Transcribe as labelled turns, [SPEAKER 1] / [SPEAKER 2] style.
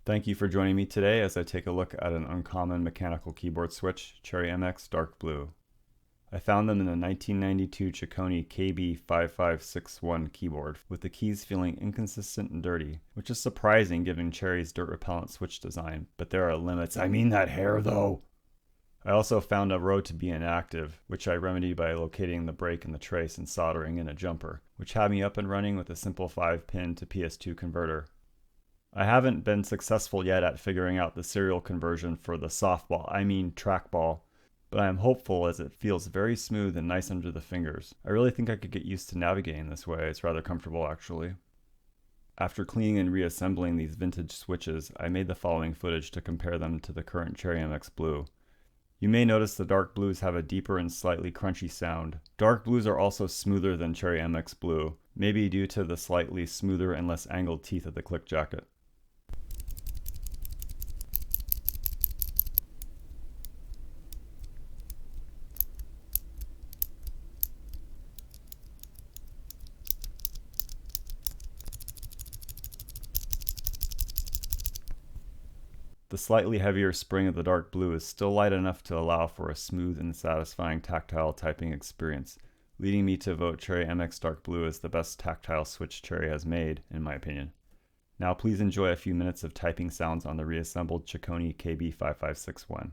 [SPEAKER 1] Thank you for joining me today as I take a look at an uncommon mechanical keyboard switch, Cherry MX Dark Blue. I found them in a 1992 Chicony KB5581 keyboard, with the keys feeling inconsistent and dirty, which is surprising given Cherry's dirt-repellent switch design, but there are limits. I mean that hair though! I also found a row to be inactive, which I remedied by locating the break in the trace and soldering in a jumper, which had me up and running with a simple 5-pin to PS2 converter. I haven't been successful yet at figuring out the serial conversion for the trackball, but I am hopeful as it feels very smooth and nice under the fingers. I really think I could get used to navigating this way. It's rather comfortable actually. After cleaning and reassembling these vintage switches, I made the following footage to compare them to the current Cherry MX Blue. You may notice the dark blues have a deeper and slightly crunchy sound. Dark blues are also smoother than Cherry MX Blue, maybe due to the slightly smoother and less angled teeth of the click jacket. The slightly heavier spring of the dark blue is still light enough to allow for a smooth and satisfying tactile typing experience, leading me to vote Cherry MX Dark Blue as the best tactile switch Cherry has made, in my opinion. Now please enjoy a few minutes of typing sounds on the reassembled Chicony KB5581.